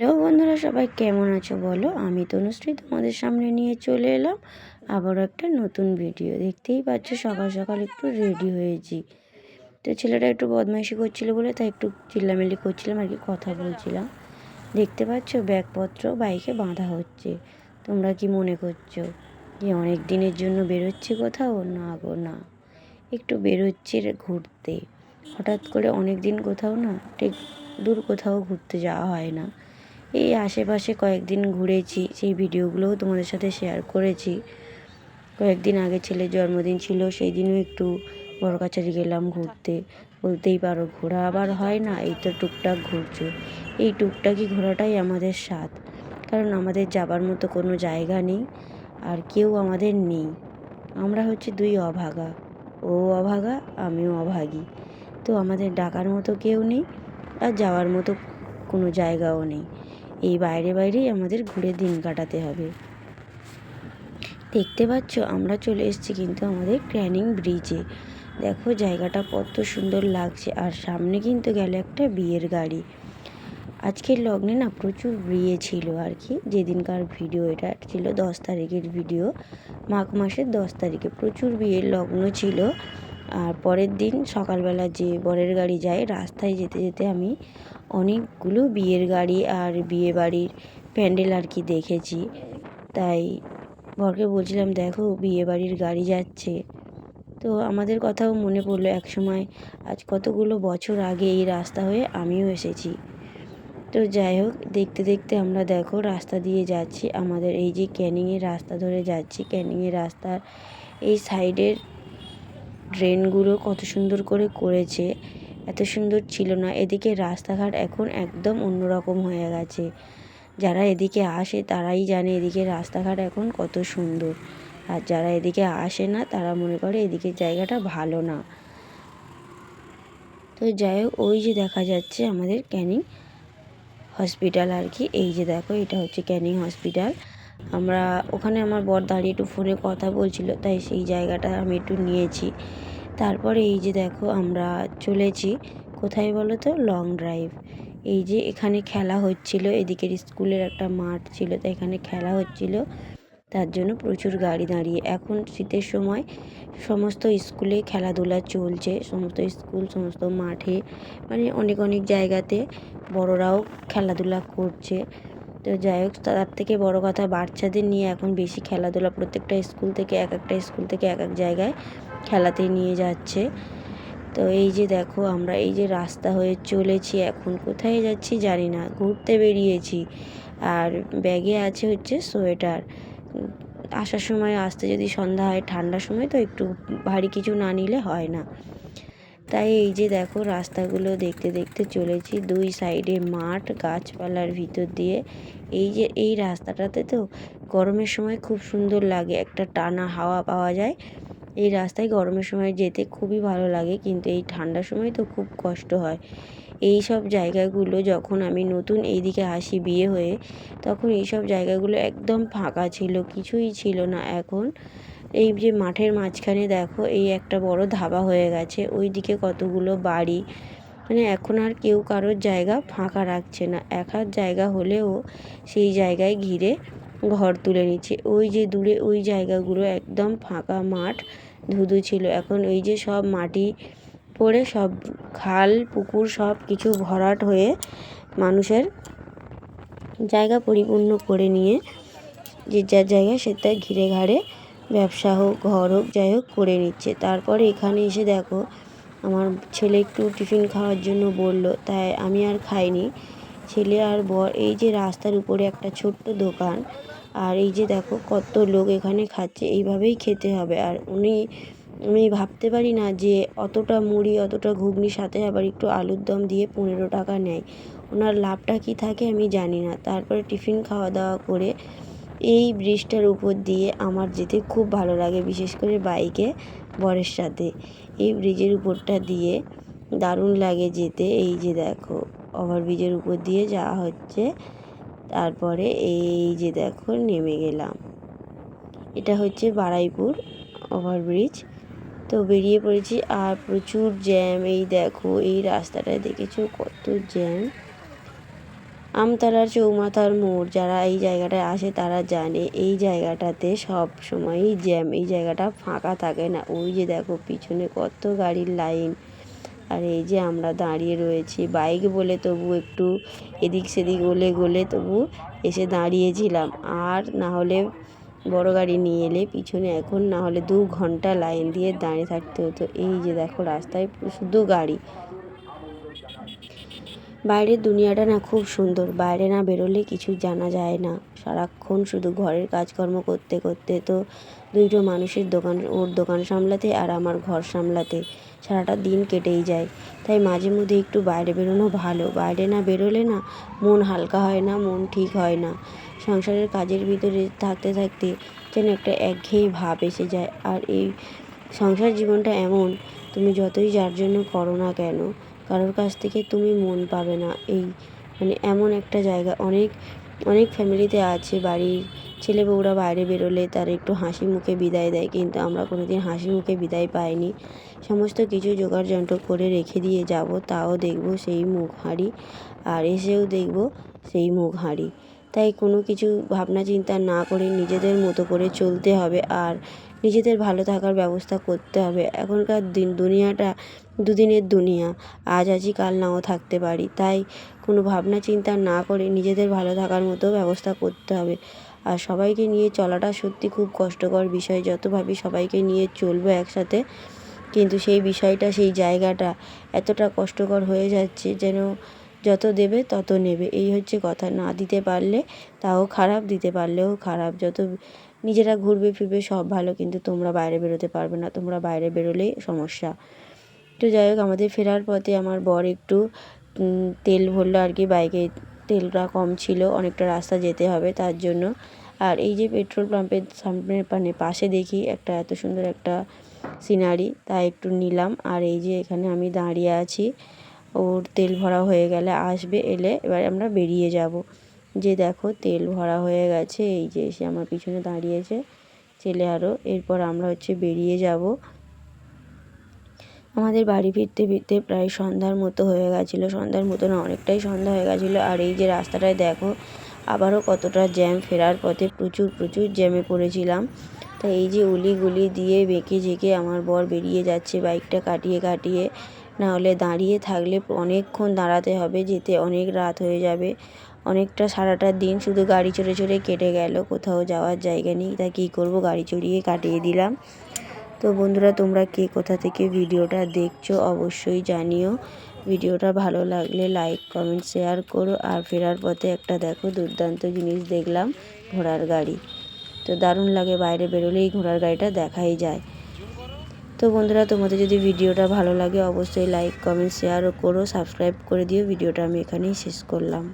Hello বন্ধুরা, সবাই কেমন আছো বলো। আমি তনুশ্রী তোমাদের সামনে নিয়ে চলে এলাম আবারও একটা নতুন ভিডিও। দেখতেই পাচ্ছ সকাল সকাল একটু রেডি হয়েছি। তো ছেলেটা একটু বদমাইশি করছিল বলে তাই একটু চিল্লামিল্লি করছিলাম আর কি, কথা বলছিলাম। দেখতে পাচ্ছ ব্যাগপত্র বাইকে বাঁধা হচ্ছে। তোমরা কি মনে করছো যে অনেক দিনের জন্য বেরোচ্ছি কোথাও? না গো না, একটু বেরোচ্ছি ঘুরতে। হঠাৎ করে অনেক দিন কোথাও না, ঠিক দূর কোথাও ঘুরতে যাওয়া হয় না। এই আশেপাশে কয়েকদিন ঘুরেছি, সেই ভিডিওগুলোও তোমাদের সাথে শেয়ার করেছি। কয়েকদিন আগে ছেলের জন্মদিন ছিল, সেই দিনও একটু বড়কাছারি গেলাম ঘুরতে। বলতেই পারো ঘোরা আবার হয় না, এই তো টুকটাক ঘুরছো। এই টুকটাকই ঘোরাটাই আমাদের স্বাদ, কারণ আমাদের যাবার মতো কোনো জায়গা নেই আর কেউ আমাদের নেই। আমরা হচ্ছে দুই অভাগা, ও অভাগা আমিও অভাগী। তো আমাদের ডাকার মতো কেউ নেই আর যাওয়ার মতো কোনো জায়গাও নেই। এই বাইরে বাইরেই আমাদের ঘুরে দিন কাটাতে হবে। দেখতে পাচ্ছ আমরা চলে এসেছি কিন্তু আমাদের ক্যানিং ব্রিজে। দেখো জায়গাটা কত সুন্দর লাগছে, আর সামনে কিন্তু গেল একটা বিয়ের গাড়ি। আজকের লগ্নে না প্রচুর বিয়ে ছিল আর কি, যেদিনকার ভিডিও এটা ছিল 10 তারিখের ভিডিও। মাঘ মাসের 10 তারিখে প্রচুর বিয়ের লগ্ন ছিল। আর পরের দিন সকালবেলা যে বরের গাড়ি যায়, রাস্তায় যেতে যেতে আমি অনেকগুলো বিয়ের গাড়ি আর বিয়ে বাড়ির প্যান্ডেল আর কি দেখেছি। তাই বরকে বলছিলাম দেখো বিয়ে বাড়ির গাড়ি যাচ্ছে। তো আমাদের কথাও মনে পড়লো, একসময় আজ কতগুলো বছর আগে এই রাস্তা হয়ে আমিও এসেছি। তো যাই হোক, দেখতে দেখতে আমরা দেখো রাস্তা দিয়ে যাচ্ছি। আমাদের এই যে ক্যানিংয়ের রাস্তা ধরে যাচ্ছি, ক্যানিংয়ের রাস্তার এই সাইডের ড্রেনগুলো কত সুন্দর করে করেছে, এত সুন্দর ছিল না। এদিকে রাস্তাঘাট এখন একদম অন্যরকম হয়ে গেছে। যারা এদিকে আসে তারাই জানে এদিকে রাস্তাঘাট এখন কত সুন্দর, আর যারা এদিকে আসে না তারা মনে করে এদিকে জায়গাটা ভালো না। তো যাই হোক, ওই যে দেখা যাচ্ছে আমাদের ক্যানিং হসপিটাল আর কি। এই যে দেখো এটা হচ্ছে ক্যানিং হসপিটাল। আমরা ওখানে আমার বর দাঁড়িয়ে একটু ফোনে কথা বলছিল, তাই সেই জায়গাটা আমি একটু নিয়েছি। তারপরে এই যে দেখো আমরা চলেছি কোথায় বলো তো, লং ড্রাইভ। এই যে এখানে খেলা হচ্ছিল, এদিকের স্কুলের একটা মাঠ ছিল, তাই এখানে খেলা হচ্ছিল, তার জন্য প্রচুর গাড়ি দাঁড়িয়ে। এখন শীতের সময় সমস্ত স্কুলে খেলাধুলা চলছে, সমস্ত স্কুল সমস্ত মাঠে, মানে অনেক অনেক জায়গাতে বড়রাও খেলাধুলা করছে। তো যাই হোক, তার থেকে বড় কথা বাচ্চাদের নিয়ে এখন বেশি খেলাধুলা, প্রত্যেকটা স্কুল থেকে এক একটা স্কুল থেকে এক এক জায়গায় খেলাতে নিয়ে যাচ্ছে। তো এই যে দেখো আমরা এই যে রাস্তা হয়ে চলেছি, এখন কোথায় যাচ্ছি জানি না, ঘুরতে বেরিয়েছি। আর ব্যাগে আছে হচ্ছে সোয়েটার। আসার সময় আসতে যদি সন্ধ্যা হয়, ঠান্ডার সময় তো একটু ভারী কিছু না নিলে হয় না। তাই এই যে দেখো রাস্তাগুলো দেখতে দেখতে চলেছি, দুই সাইডে মাঠ, গাছপালার ভিতর দিয়ে। এই যে এই রাস্তাটাতে তো গরমের সময় খুব সুন্দর লাগে, একটা টানা হাওয়া পাওয়া যায়। এই রাস্তায় গরমের সময় যেতে খুবই ভালো লাগে, কিন্তু এই ঠান্ডার সময় তো খুব কষ্ট হয়। এই সব জায়গাগুলো যখন আমি নতুন এইদিকে আসি বিয়ে হয়ে, তখন এই সব জায়গাগুলো একদম ফাঁকা ছিল, কিছুই ছিল না। এখন এই যে মাঠের মাঝখানে দেখো এই একটা বড় ধাবা হয়ে গেছে, ওই দিকে কতগুলো বাড়ি, মানে এখন আর কেউ কারোর জায়গা ফাঁকা রাখছে না। এক হাত জায়গা হলেও সেই জায়গায় ঘিরে ঘর তুলে নিচ্ছে। ওই যে দূরে ওই জায়গাগুলো একদম ফাঁকা মাঠ, ধুধু ছিল। এখন ওই যে সব মাটি পড়ে সব খাল পুকুর সব কিছু ভরাট হয়ে মানুষের জায়গা পরিপূর্ণ করে নিয়ে যে যার জায়গা সে তার ঘিরে ঘাড়ে ব্যবসা হোক ঘর হোক যাই হোক করে নিচ্ছে। তারপরে এখানে এসে দেখো আমার ছেলে একটু টিফিন খাওয়ার জন্য বলল, তাই আমি আর খাইনি। ছেলে আর বর এই যে রাস্তার উপরে একটা ছোট্ট দোকান, আর এই যে দেখো কত লোক এখানে খাচ্ছে, এইভাবেই খেতে হবে। আর আমি ভাবতে পারি না যে অতটা মুড়ি অতটা ঘুগনির সাথে আবার একটু আলুর দম দিয়ে 15 টাকা নেয়। ওনার লাভটা কি থাকে আমি জানি না। তারপরে টিফিন খাওয়া দাওয়া করে এই ব্রিজটার উপর দিয়ে আমার যেতে খুব ভালো লাগে, বিশেষ করে বাইকে বরের সাথে। এই ব্রিজের উপরটা দিয়ে দারুণ লাগে যেতে। এই যে দেখো ওভারব্রিজের উপর দিয়ে যাওয়া হচ্ছে। তারপরে এই যে দেখো নেমে গেলাম, এটা হচ্ছে বারুইপুর ওভারব্রিজ। তো বেরিয়ে পড়েছি, আর প্রচুর জ্যাম। এই দেখো এই রাস্তাটায় দেখেছো কত জ্যাম। আমতলার চৌমাথার মোড়, যারা এই জায়গাটায় আসে তারা জানে এই জায়গাটাতে সব সময়ই জ্যাম, এই জায়গাটা ফাঁকা থাকে না। ওই যে দেখো পিছনে কত গাড়ির লাইন, আর এই যে আমরা দাঁড়িয়ে রয়েছি। বাইক বলে তবু একটু এদিক সেদিক গলে গলে তবু এসে দাঁড়িয়েছিলাম, আর না হলে বড় গাড়ি নিয়ে এলে পিছনে এখন না হলে 2 ঘন্টা লাইন দিয়ে দাঁড়িয়ে থাকতে হতো। এই যে দেখো রাস্তায় শুধু গাড়ি। বাইরের দুনিয়াটা না খুব সুন্দর, বাইরে না বেরোলে কিছু জানা যায় না। সারাক্ষণ শুধু ঘরের কাজকর্ম করতে করতে তো দুটো মানুষের দোকান, ওর দোকান সামলাতে আর আমার ঘর সামলাতে সারাটা দিন কেটেই যায়। তাই মাঝে মধ্যে একটু বাইরে বেরোনো ভালো। বাইরে না বেরোলে না মন হালকা হয় না, মন ঠিক হয় না। সংসারের কাজের ভিতরে থাকতে থাকতে যেন একটা একঘেয়ে ভাব এসে যায়। আর এই সংসার জীবনটা এমন, তুমি যতই যার জন্য করো না কেন কারোর কাছ থেকে তুমি মন পাবে না। এই মানে এমন একটা জায়গা, অনেক অনেক ফ্যামিলিতে আছে বাড়ির ছেলে বউরা বাইরে বেরোলে তারা একটু হাসি মুখে বিদায় দেয়, কিন্তু আমরা কোনো দিন হাসি মুখে বিদায় পাইনি। সমস্ত কিছু জোগাড় যন্ত্র করে রেখে দিয়ে যাব, তাও দেখব সেই মুখ হাঁড়ি, আর এসেও দেখব সেই মুখ হাঁড়ি। তাই কোনো কিছু ভাবনা চিন্তা না করে নিজেদের মতো করে চলতে হবে, আর নিজেদের ভালো থাকার ব্যবস্থা করতে হবে। এখনকার দুনিয়াটা দুদিনের দুনিয়া, আজ আছি কাল নাও থাকতে পারি। তাই কোনো ভাবনা চিন্তা না করে নিজেদের ভালো থাকার মতো ব্যবস্থা করতে হবে। আর সবাইকে নিয়ে চলাটা সত্যি খুব কষ্টকর বিষয়। যত ভাবি সবাইকে নিয়ে চলবো একসাথে, কিন্তু সেই বিষয়টা, সেই জায়গাটা এতটা কষ্টকর হয়ে যাচ্ছে যেন যত দেবে তত নেবে, এই হচ্ছে কথা। না দিতে পারলে তাও খারাপ, দিতে পারলেও খারাপ। যত নিজেরা ঘুরবে ফিরবে সব ভালো, কিন্তু তোমরা বাইরে বেরোতে পারবে না, তোমরা বাইরে বেরোলেই সমস্যা। তো যাই হোক, আমাদের ফেরার পথে আমার বর একটু তেল ভরলো আর কি, বাইকে তেলটা কম ছিল, অনেকটা রাস্তা যেতে হবে তার জন্য। আর এই যে পেট্রোল পাম্পের সামনে পাশে দেখি একটা এত সুন্দর একটা সিনারি, তাই একটু নিলাম। আর এই যে এখানে আমি দাঁড়িয়ে আছি, ওর তেল ভরা হয়ে গেলে আসবে, এলে এবার আমরা বেরিয়ে যাব। যে দেখো তেল ভরা হয়ে গেছে, এই যে এসে আমার পিছনে দাঁড়িয়েছে ছেলে আরও। এরপর আমরা হচ্ছে বেরিয়ে যাব। আমাদের বাড়ি ফিরতে ফিরতে প্রায় সন্ধ্যার মতো হয়ে গেছিলো, সন্ধ্যার মতো না অনেকটাই সন্ধ্যা হয়ে গেছিলো। আর এই যে রাস্তাটায় দেখো আবারও কতটা জ্যাম, ফেরার পথে প্রচুর প্রচুর জ্যামে পড়েছিলাম। তাই এই যে অলিগলি দিয়ে বেঁকে ঝেঁকে আমার বর বেরিয়ে যাচ্ছে বাইকটা কাটিয়ে কাটিয়ে, না হলে দাঁড়িয়ে থাকলে অনেকক্ষণ দাঁড়াতে হবে, যেতে অনেক রাত হয়ে যাবে। অনেকটা সারাটা দিন শুধু গাড়ি চড়ে চড়ে কেটে গেল, কোথাও যাওয়ার জায়গা নেই। তাই কী করব, গাড়ি চড়িয়ে কাটিয়ে দিলাম। তো বন্ধুরা, তোমরা কে কোথা থেকে ভিডিওটা দেখছো অবশ্যই জানিও। ভিডিওটা ভালো লাগলে লাইক কমেন্ট শেয়ার করো। আর ফেরার পথে একটা দেখো দুর্দান্ত জিনিস দেখলাম, ঘোড়ার গাড়ি। তো দারুণ লাগে, বাইরে বেরোলেই ঘোড়ার গাড়িটা দেখাই যায়। তো বন্ধুরা, তোমাদের যদি ভিডিওটা ভালো লাগে অবশ্যই লাইক কমেন্ট শেয়ারও করো, সাবস্ক্রাইব করে দিও। ভিডিওটা আমি এখানেই শেষ করলাম।